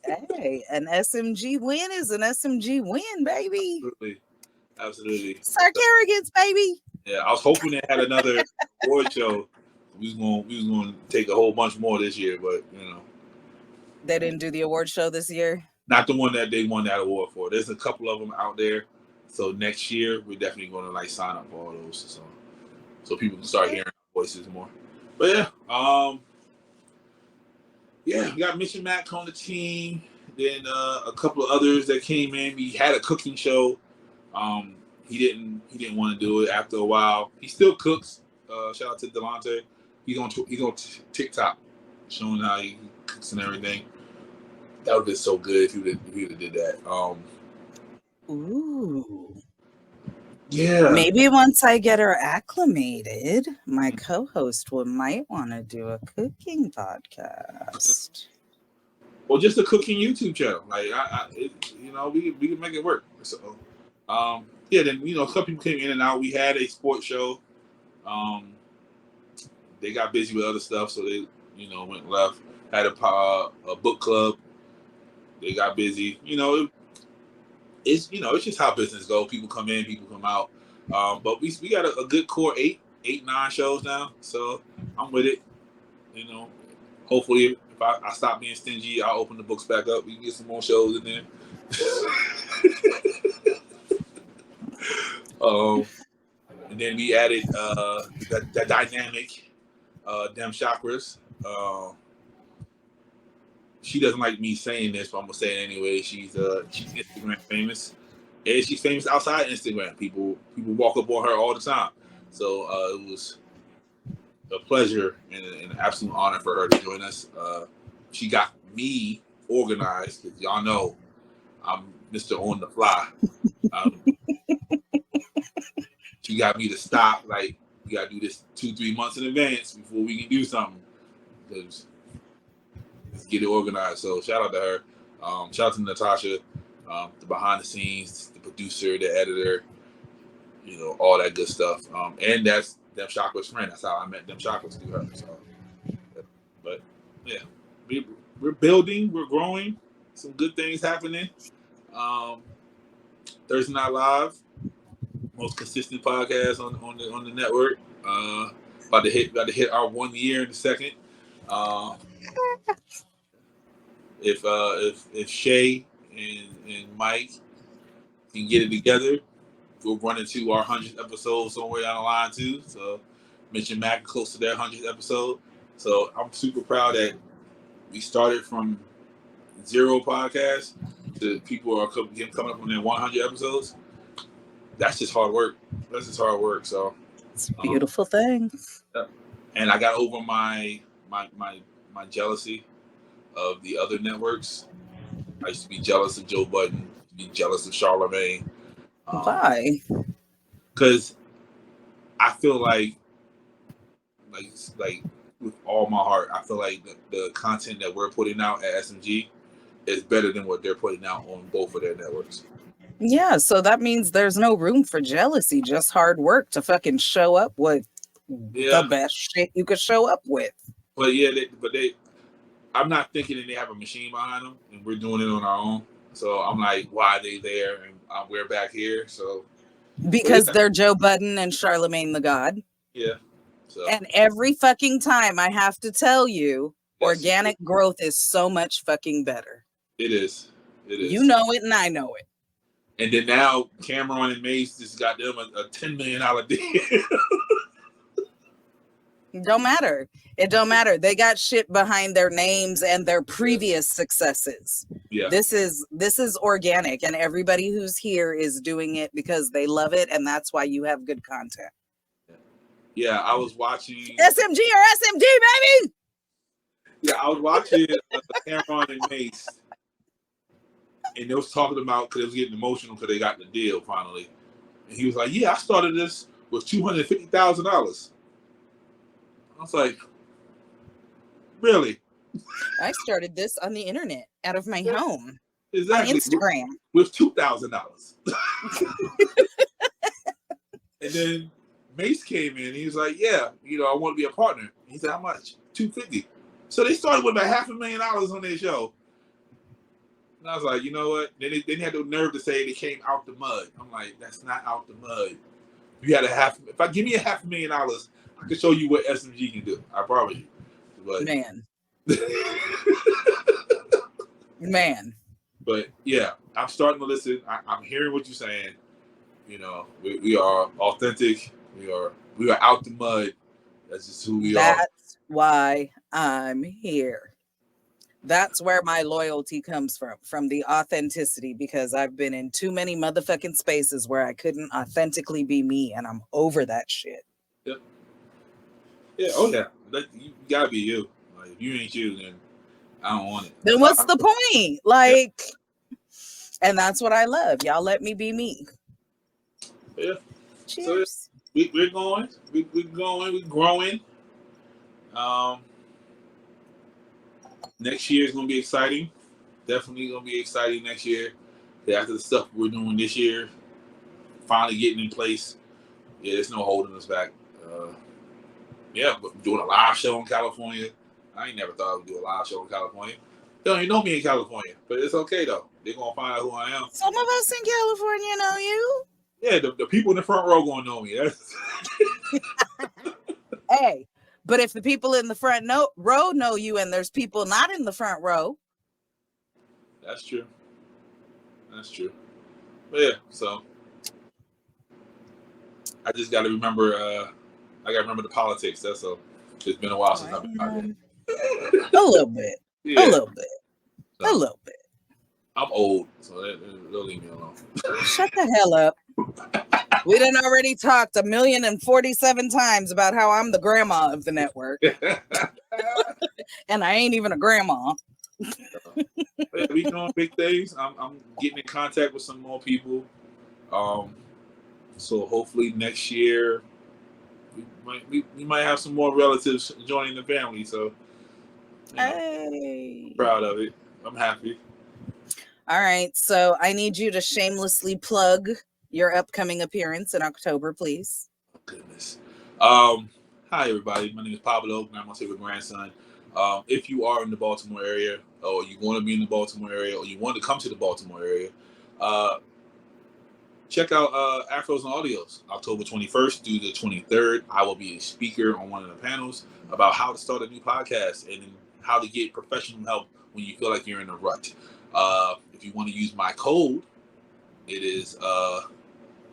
Hey, an SMG win is an SMG win, baby. Absolutely. Sir Kerrigan's, baby. Yeah, I was hoping they had another award show. We was going to take a whole bunch more this year, but they didn't do the award show this year. Not the one that they won that award for. There's a couple of them out there. So next year we're definitely going to sign up for all those, so people can start hearing our voices more. But we got Mitch and Mac on the team. Then a couple of others that came in. We had a cooking show. He didn't want to do it after a while. He still cooks. Shout out to Delonte. He's on TikTok showing how he cooks and everything. That would have been so good if he would have did that. Ooh. Yeah. Maybe once I get her acclimated, my co-host might want to do a cooking podcast. Or just a cooking YouTube channel. Like we can make it work. So then a couple people came in and out. We had a sports show. They got busy with other stuff, so they went left. Had a book club. they got busy. It's just how business go. People come in, people come out. But we got a good core 9 shows now. So I'm with it. Hopefully if I stop being stingy, I'll open the books back up. We can get some more shows in there. And then we added the dynamic Dem Chakras. She doesn't like me saying this, but I'm gonna say it anyway. She's Instagram famous, and she's famous outside Instagram. People walk up on her all the time. So it was a pleasure and an absolute honor for her to join us. She got me organized because y'all know I'm Mr. On the Fly. She got me to stop. Like, we gotta do this 2-3 months in advance before we can do something. Because let's get it organized. So shout out to her. Shout out to Natasha, the behind the scenes, the producer, the editor, all that good stuff. And that's Dem Chakra's friend. That's how I met Dem Chakras through her. So, but yeah, we're building, we're growing, some good things happening. Thursday Night Live, most consistent podcast on the network. About to hit our 1 year in a second. If Shay and Mike can get it together, we'll run into our 100th episode somewhere down the line too. So mention Mac close to their 100th episode. So I'm super proud that we started from 0 podcasts to people are coming up on their 100 episodes. That's just hard work. So it's a beautiful thing. And I got over my jealousy of the other networks. I used to be jealous of Joe Budden, be jealous of Charlemagne. Why? Because I feel like with all my heart, I feel like the content that we're putting out at SMG is better than what they're putting out on both of their networks. Yeah, so that means there's no room for jealousy, just hard work to fucking show up with the best shit you could show up with. But yeah, I'm not thinking that they have a machine behind them and we're doing it on our own. So I'm like, why are they there and we're back here? So because they're Joe Budden and Charlemagne the God. Yeah. So. And every fucking time I have to tell you, organic growth is so much fucking better. It is. You know it and I know it. And then now Cameron and Mace just got them a $10 million deal. It don't matter. They got shit behind their names and their previous successes. Yeah. This is organic, and everybody who's here is doing it because they love it, and that's why you have good content. Yeah, I was watching SMG or SMD, baby. Yeah, I was watching Cameron and Mace, and they was talking about because they was getting emotional because they got the deal finally, and he was like, "Yeah, I started this with $250,000." I was like, really? I started this on the internet out of my home. Exactly. On Instagram. With $2,000. And then Mace came in. He was like, yeah, I want to be a partner. He said, how much? $250,000. So they started with about $500,000 on their show. And I was like, you know what? Then they had the nerve to say they came out the mud. I'm like, that's not out the mud. If I give me $500,000, I can show you what SMG can do. I promise you. But, man. But yeah, I'm starting to listen. I'm hearing what you're saying. We are authentic. We are out the mud. That's just who we are. That's why I'm here. That's where my loyalty comes from the authenticity, because I've been in too many motherfucking spaces where I couldn't authentically be me, and I'm over that shit. Yep. Yeah, oh yeah. You gotta be you. Like, if you ain't you, then I don't want it. Then what's the point? Like, and that's what I love. Y'all let me be me. Yeah. Cheers. So we're going. We're growing. Next year is gonna be exciting. Definitely gonna be exciting next year. After the stuff we're doing this year, finally getting in place. Yeah, there's no holding us back. But doing a live show in California. I ain't never thought I would do a live show in California. They don't even know me in California, but it's okay though. They're gonna find out who I am. Some of us in California know you. Yeah, the people in the front row gonna know me. Hey, but if the people in the front row know you, and there's people not in the front row, that's true. That's true. But yeah, so I just got to remember. I got to remember the politics. That's all. It's been a while since I've been out here. A little bit. Yeah. A little bit. So, a little bit. I'm old, so they'll leave me alone. Shut the hell up. We done already talked 1,047 times about how I'm the grandma of the network. And I ain't even a grandma. Yeah, we doing big things. I'm getting in contact with some more people. So hopefully next year we might have some more relatives joining the family. So Hey. proud of it. I'm happy. All right. So I need you to shamelessly plug your upcoming appearance in October, please. Oh, goodness. Hi everybody. My name is Pablo, Grandma's favorite grandson. If you are in the Baltimore area, or you want to be in the Baltimore area, or you want to come to the Baltimore area, check out Afros and Audios, October 21st through the 23rd. I will be a speaker on one of the panels about how to start a new podcast and how to get professional help when you feel like you're in a rut. If you want to use my code, it is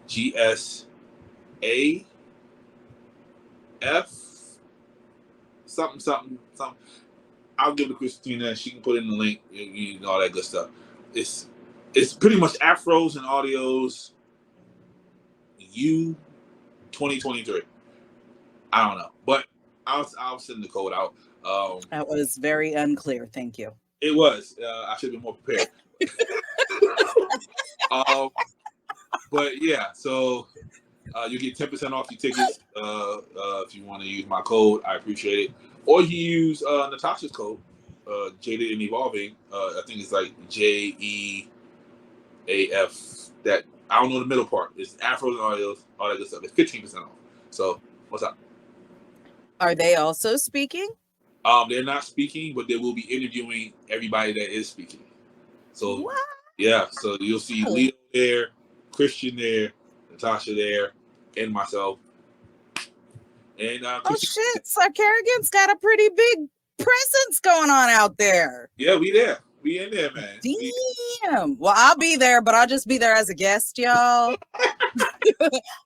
GSAF something. I'll give it to Christina. She can put in the link and all that good stuff. It's pretty much Afros and Audios U 2023. I don't know, but I'll send the code out. That was very unclear. Thank you. It was. I should have been more prepared. But yeah, so you get 10% off your tickets if you want to use my code. I appreciate it. Or you use Natasha's code, Jaded and Evolving. I think it's like JEAF. That I don't know the middle part. It's Afros and Audios, all that good stuff. It's 15% off. So what's up? Are they also speaking? They're not speaking, but they will be interviewing everybody that is speaking. So what? Yeah, so you'll see Leo there, Christian there, Natasha there, and myself. And oh shit, Sir Kerrigan's got a pretty big presence going on out there. Yeah, we there. We in there, man. Damn. Well, I'll be there, but I'll just be there as a guest, y'all.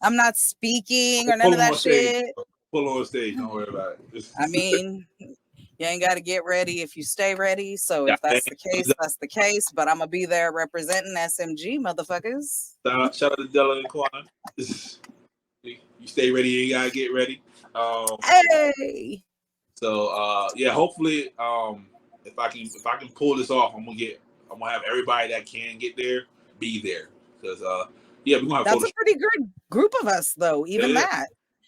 I'm not speaking or none of that shit. Pull on stage. Don't worry about it. I mean, you ain't got to get ready if you stay ready. So if that's the case, that's the case. But I'm going to be there representing SMG, motherfuckers. Shout out to Della in the corner. You stay ready, you got to get ready. Hey. So, yeah, hopefully, if I can pull this off, I'm gonna have everybody that can get there be there. Because yeah, we're gonna have that's a pretty good group of us, though. Even that.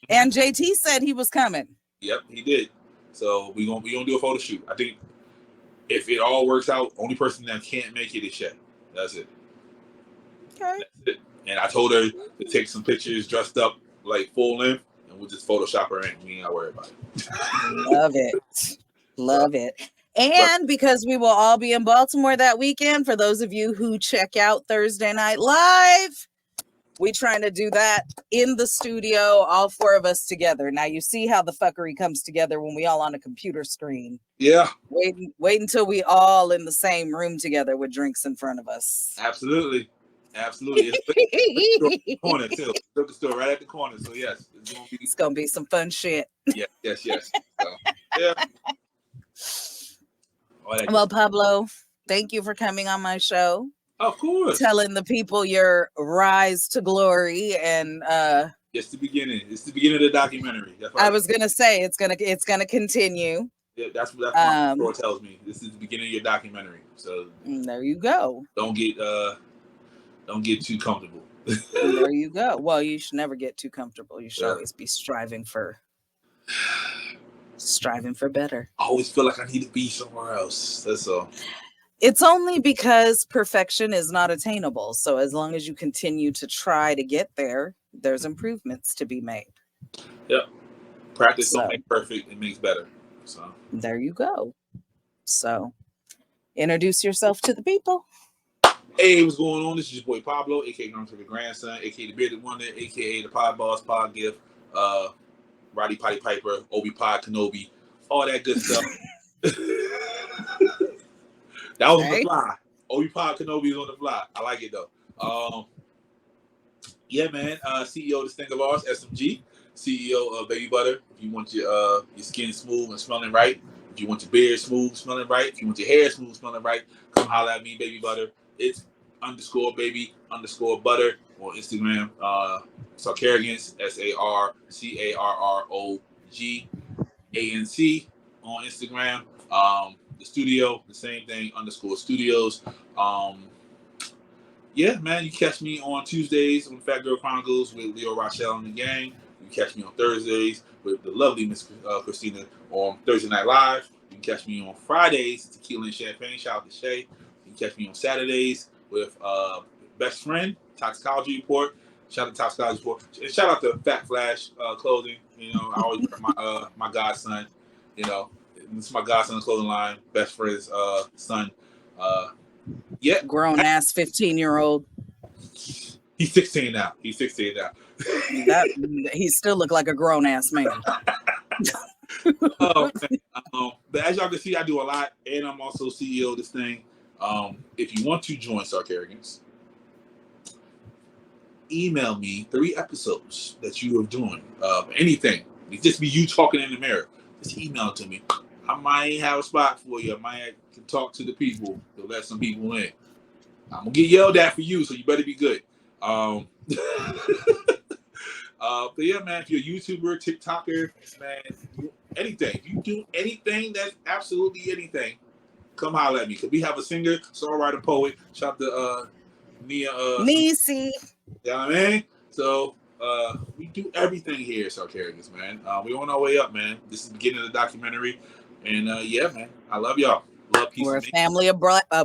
And JT said he was coming. Yep, he did. So we gonna do a photo shoot. I think if it all works out, only person that can't make it is Shay. That's it. Okay. That's it. And I told her to take some pictures dressed up like full length, and we'll just Photoshop her in. We ain't gotta worry about it. Love it. Love it. And because we will all be in Baltimore that weekend, for those of you who check out Thursday Night Live, we trying to do that in the studio, all four of us together. Now you see how the fuckery comes together when we all on a computer screen. Yeah. Wait until we all in the same room together with drinks in front of us. Absolutely. It's the corner too. The store right at the corner. So yes, it's gonna be some fun shit. Yes. So, yeah. Well, Pablo, thank you for coming on my show. Of course. Telling the people your rise to glory and it's the beginning. It's the beginning of the documentary. I was gonna say it's gonna continue. Yeah, that's what my story tells me. This is the beginning of your documentary. So there you go. Don't get too comfortable. There you go. Well, you should never get too comfortable. You should always be striving for better. I always feel like I need to be somewhere else. That's all. It's only because perfection is not attainable. So as long as you continue to try to get there, there's improvements to be made. Yeah. Practice don't make perfect, it makes better. So there you go. So Introduce yourself to the people. Hey, what's going on? This is your boy Pablo, aka the Grandson, aka the Bearded Wonder, aka the Pod Boss, Pod Gift, Roddy Potty Piper, Obi Pod Kenobi, all that good stuff. That was on the fly. Obi Pod Kenobi is on the fly. I like it though. Yeah, man. CEO of this thing of ours, SMG. CEO of Baby Butter. If you want your skin smooth and smelling right, if you want your beard smooth, smelling right, if you want your hair smooth, smelling right, come holler at me, Baby Butter. It's _baby_butter on Instagram. Sarcarrogance, SARCARROGANC on Instagram. The studio, the same thing, _studios. Yeah, man, you catch me on Tuesdays on Fat Girl Chronicles with Leo Rochelle and the gang. You catch me on Thursdays with the lovely Miss Christina on Thursday Night Live. You can catch me on Fridays, Tequila and Champagne. Shout out to Shay. You can catch me on Saturdays with Best Friend, Toxicology Report. Shout out to Toxicology Report. And shout out to Fat Flash Clothing. You know, I always wear my godson. You know, this is my godson's clothing line. Best Friend's son. Yeah. Grown ass 15-year-old. He's 16 now. He still look like a grown ass man. Oh, man. But as y'all can see, I do a lot, and I'm also CEO of this thing. If you want to join Sarcarrogance, email me 3 episodes that you are doing. Anything. It just be you talking in the mirror. Just email it to me. I might have a spot for you. I might can talk to the people to let some people in. I'm gonna get yelled at for you, so you better be good. But yeah, man, if you're a YouTuber, TikToker, man, anything. If you do anything, that's absolutely anything, come holler at me. Cause we have a singer, songwriter, poet. Shout out to Nia. Nisi. You know what I mean? So we do everything here at Sarcarrogance, man. We're on our way up, man. This is the beginning of the documentary. And yeah, man, I love y'all. Love, peace. We're a family of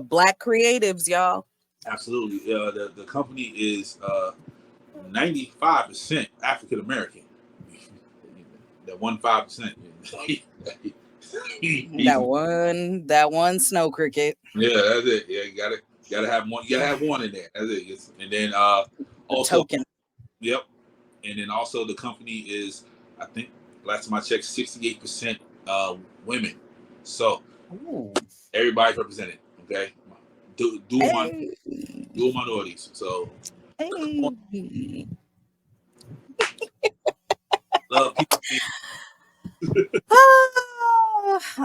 black creatives, y'all. Absolutely. The company is 95% African American. That 1-5%. that one snow cricket. Yeah, that's it. Yeah, you gotta have one. You gotta have one in there. That's it. And then also token. Yep. And then also the company is, I think last time I checked, 68% women. So everybody's represented. Okay. Dual minorities. So love people.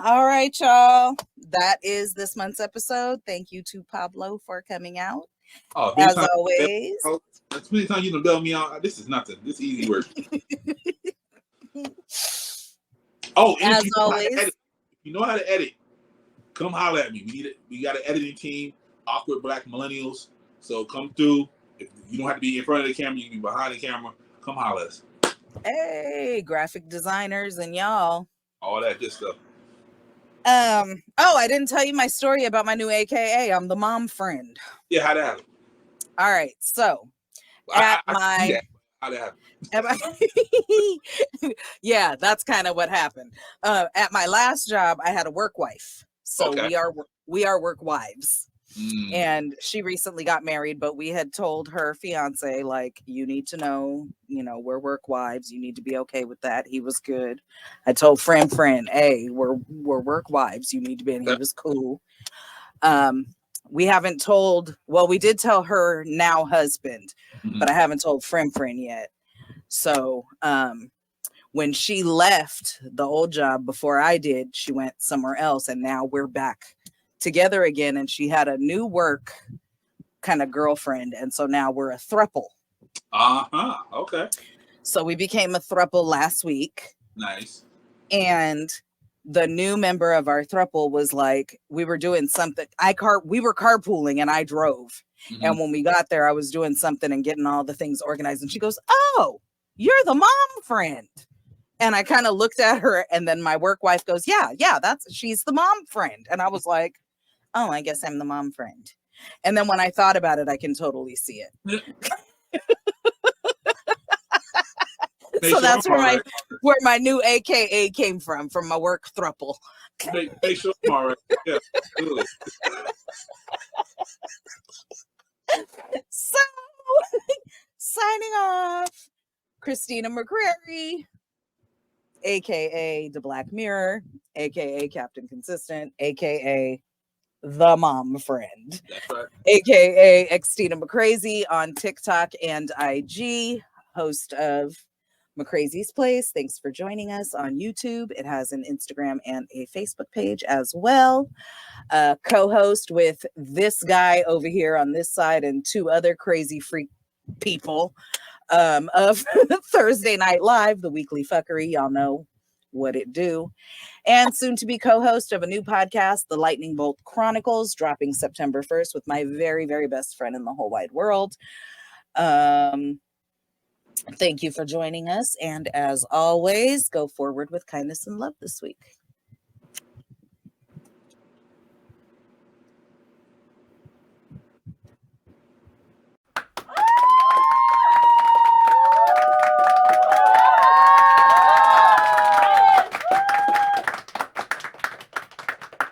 All right, y'all. That is this month's episode. Thank you to Pablo for coming out. Oh, as always. As many times you done bail me out. This is nothing. This is easy work. Oh, and as always, if you know how to edit, come holler at me. We got an editing team, awkward black millennials. So come through. If you don't have to be in front of the camera, you can be behind the camera. Come holler at us. Hey, graphic designers and y'all. All that good stuff. I didn't tell you my story about my new AKA. I'm the mom friend. Yeah, how'd that happen? All right, so how'd that happen? Yeah, that's kind of what happened. At my last job, I had a work wife. So we are work wives. And she recently got married, but we had told her fiance, like, you need to know, we're work wives. You need to be okay with that. He was good. I told friend, hey, we're work wives. You need to be, and he was cool. We haven't told, we did tell her now husband, but I haven't told friend yet. So, when she left the old job before I did, she went somewhere else, and now we're back together again, and she had a new work kind of girlfriend, and so now we're a throuple. Okay. So we became a throuple last week. Nice. And the new member of our throuple was like, we were doing something. We were carpooling, and I drove. And when we got there, I was doing something and getting all the things organized, and she goes, "Oh, you're the mom friend." And I kind of looked at her, and then my work wife goes, yeah, she's the mom friend. And I was like, oh, I guess I'm the mom friend. And then when I thought about it, I can totally see it. So that's where my new AKA came from my work throuple. Make sure I'm all right. Yeah, good. So, signing off, Christina McCrary, aka the Black Mirror, aka Captain Consistent, aka the Mom Friend, That's right. aka Xtina McCrazy on TikTok and IG, host of McCrazy's Place. Thanks for joining us on YouTube. It has an Instagram and a Facebook page as well. Co-host with this guy over here on this side and two other crazy freak people of Thursday Night Live, the weekly fuckery. Y'all know what it do. And soon to be co-host of a new podcast, The Lightning Bolt Chronicles, dropping September 1st with my very, very best friend in the whole wide world. Thank you for joining us. And as always, go forward with kindness and love this week.